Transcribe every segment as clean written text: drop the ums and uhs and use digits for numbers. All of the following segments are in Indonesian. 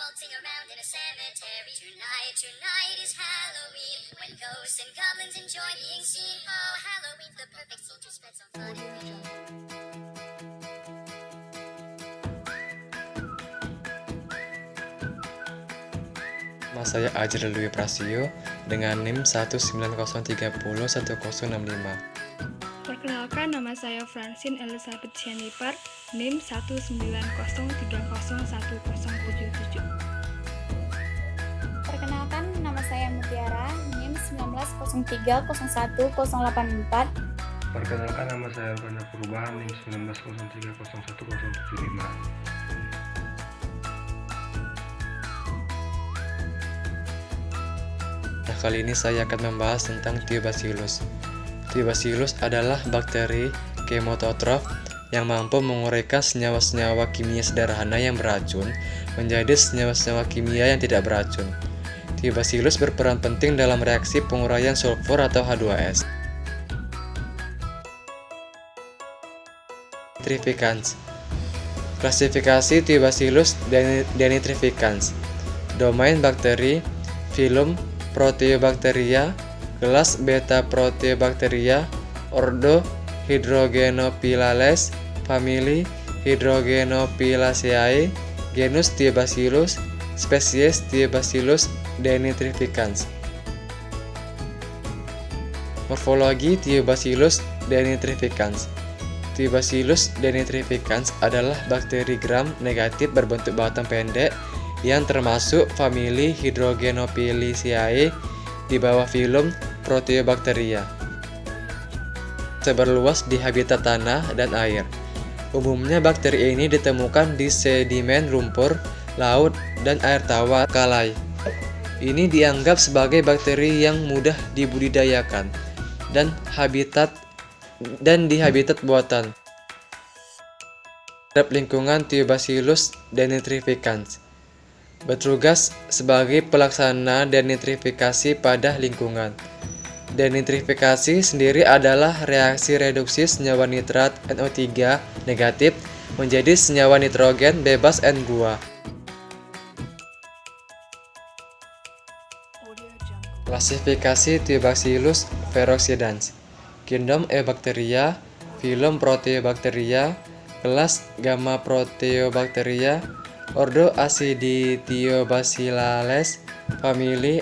waltzing around in a cemetery. Tonight is Halloween, when ghosts and goblins enjoy being seen. Oh, Halloween's the perfect scene to spread some fun. Nama saya Ajril Dwi Prasio dengan NIM 190301065. Perkenalkan, nama saya Francine Elizabeth Jennifer, NIM 190301077. Perkenalkan, nama saya Mutiara, NIM 1903011084. Perkenalkan, nama saya Banyak Perubahan, NIM 1903011075. Nah, kali ini saya akan membahas tentang Thiobacillus. Thiobacillus adalah bakteri kemototrof yang mampu menguraikan senyawa-senyawa kimia sederhana yang beracun menjadi senyawa-senyawa kimia yang tidak beracun. Thiobacillus berperan penting dalam reaksi penguraian sulfur atau H2S. Nitrificans. Klasifikasi Thiobacillus denitrificans. Domain bakteri, filum Proteobacteria, kelas Beta Proteobacteria, ordo Hydrogenophyllales, famili Hydrogenophyllaceae, genus Thiobacillus, spesies Thiobacillus denitrificans. Morfologi Thiobacillus denitrificans. Thiobacillus denitrificans adalah bakteri gram negatif berbentuk batang pendek yang termasuk famili Hydrogenophyllaceae di bawah filum Proteobacteria. Berluas di habitat tanah dan air. Umumnya bakteri ini ditemukan di sedimen lumpur, laut, dan air tawar kalai. Ini dianggap sebagai bakteri yang mudah dibudidayakan dan di habitat buatan. Terhadap lingkungan Thiobacillus denitrificans bertugas sebagai pelaksana denitrifikasi pada lingkungan. Denitrifikasi sendiri adalah reaksi reduksi senyawa nitrat NO3 negatif menjadi senyawa nitrogen bebas N2. Klasifikasi Thiobacillus peroxidans. Kingdom Eubacteria, filum Proteobacteria, kelas Gamma Proteobacteria, ordo Acidithiobacillales, famili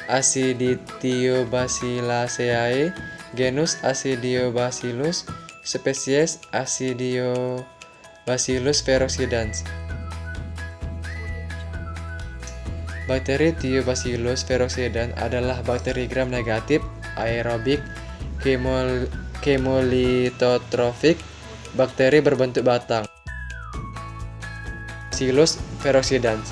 Acidithiobacilliaceae, genus Acidiobacillus, spesies Acidiobacillus peroxidans. Bakteri Thiobacillus peroxidans adalah bakteri gram negatif, aerobik, chemolitotrofik, bakteri berbentuk batang. Thiobacillus peroxidans.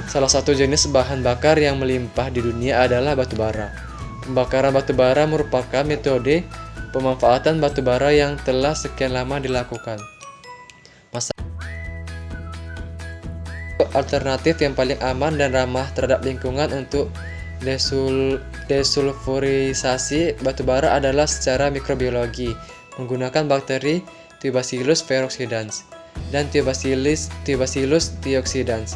Salah satu jenis bahan bakar yang melimpah di dunia adalah batu bara. Pembakaran batu bara merupakan metode pemanfaatan batu bara yang telah sekian lama dilakukan. Alternatif yang paling aman dan ramah terhadap lingkungan untuk desulfurisasi batu bara adalah secara mikrobiologi menggunakan bakteri Thiobacillus peroxidans dan Thiobacillus thioxidans.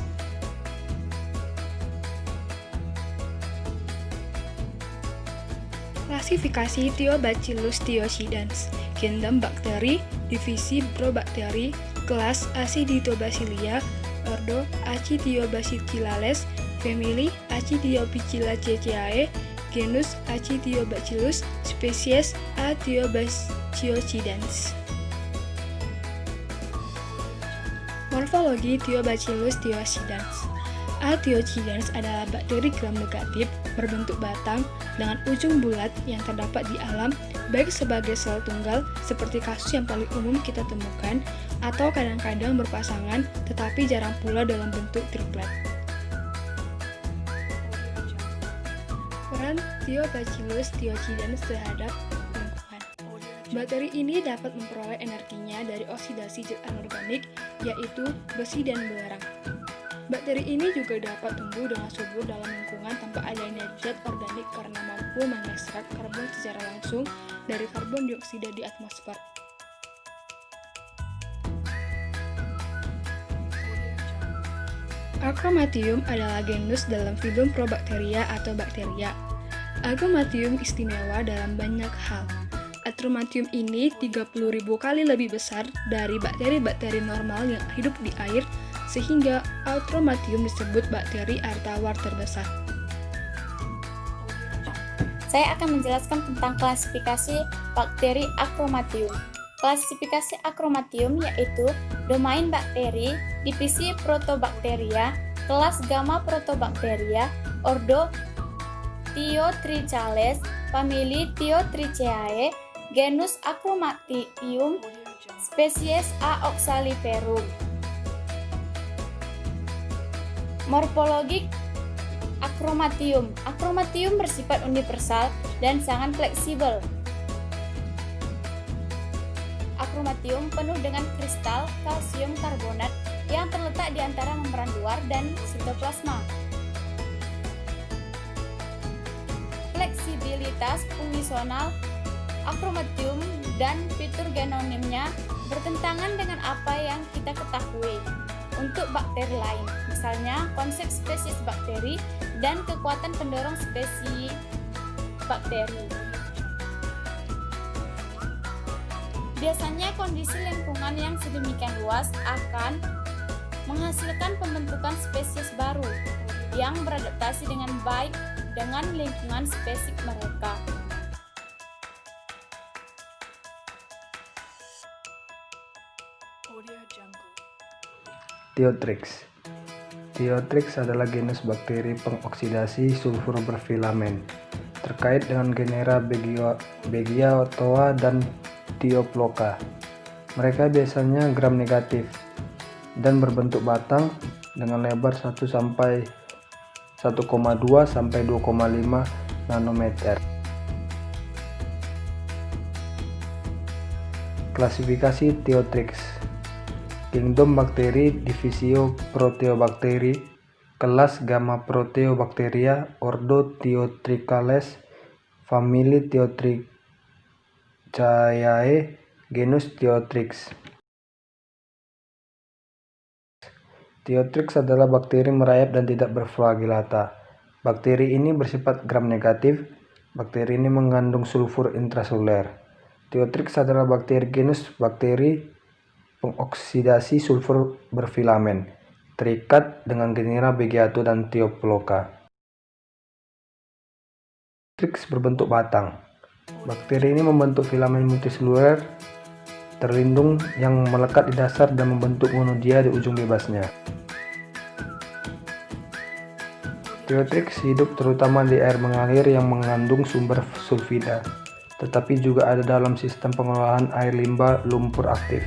Klasifikasi Thiobacillus thioxidans. Kingdom bakteri, divisi Brobacteri, kelas Aciditobacillia, ordo Acidiobacillales, famili Acidiobacilliaceae, genus Acidiobacillus, spesies A. thiobacillidans. Morfologi Thiobacillus thioxidans. A. thioxidans adalah bakteri gram negatif berbentuk batang dengan ujung bulat yang terdapat di alam, baik sebagai sel tunggal seperti kasus yang paling umum kita temukan, atau kadang-kadang berpasangan tetapi jarang pula dalam bentuk triplet. Peran Thiobacillus thioxidans terhadap lingkungan. Bakteri ini dapat memperoleh energinya dari oksidasi zat anorganik, yaitu besi dan belerang. Bakteri ini juga dapat tumbuh dengan subur dalam lingkungan tanpa adanya zat organik karena mampu mengekstrak karbon secara langsung dari karbon dioksida di atmosfer. Acromatium adalah genus dalam filum Probacteria atau bakteria. Acromatium istimewa dalam banyak hal. Acromatium ini 30.000 kali lebih besar dari bakteri-bakteri normal yang hidup di air, sehingga Acromatium disebut bakteri air tawar terbesar. Saya akan menjelaskan tentang klasifikasi bakteri Acromatium. Klasifikasi Acromatium yaitu domain bakteri, divisi Protobacteria, kelas Gamma Protobacteria, ordo Thiotrichales, famili Thiotricheae, genus Acromatium, spesies A. oxaliferum. Morfologik Acromatium. Acromatium bersifat universal dan sangat fleksibel. Acromatium penuh dengan kristal kalsium karbonat yang terletak di antara membran luar dan sitoplasma. Fleksibilitas fungsional Acromatium dan fitur genomnya bertentangan dengan apa yang kita ketahui untuk bakteri lain, misalnya konsep spesies bakteri dan kekuatan pendorong spesies bakteri. Biasanya kondisi lingkungan yang sedemikian luas akan menghasilkan pembentukan spesies baru yang beradaptasi dengan baik dengan lingkungan spesifik mereka. Thiotrix. Thiotrix adalah genus bakteri pengoksidasi sulfur berfilamen terkait dengan genera Beggiatoa dan Thioploca. Mereka biasanya gram negatif dan berbentuk batang dengan lebar 1,2 sampai 2,5 nanometer. Klasifikasi Thiotrix. Kingdom bakteri, divisio Proteobacteri, kelas Gamma Proteobacteria, ordo Thiotrichales, famili Thiotrichaeae, genus Thiotrix. Thiotrix adalah bakteri merayap dan tidak berflagellata. Bakteri ini bersifat gram negatif. Bakteri ini mengandung sulfur intraseluler. Thiotrix adalah bakteri genus bakteri pengoksidasi sulfur berfilamen, terikat dengan genera Beggiato dan Thioploca. Thiotrix berbentuk batang. Bakteri ini membentuk filamen multiseluler terlindung yang melekat di dasar dan membentuk monodia di ujung bebasnya. Thiotrix hidup terutama di air mengalir yang mengandung sumber sulfida, tetapi juga ada dalam sistem pengolahan air limbah lumpur aktif.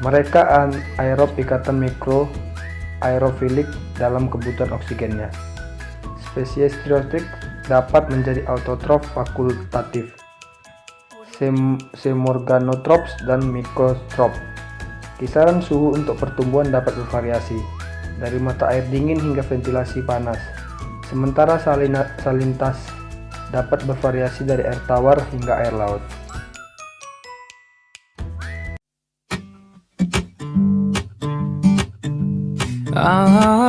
Mereka anaerob ikatan mikro aerofilik dalam kebutuhan oksigennya. Spesies Thiotrix dapat menjadi autotrof fakultatif, semorganotrops, dan mikrotrop. Kisaran suhu untuk pertumbuhan dapat bervariasi, dari mata air dingin hingga ventilasi panas. Sementara salinitas dapat bervariasi dari air tawar hingga air laut. Oh,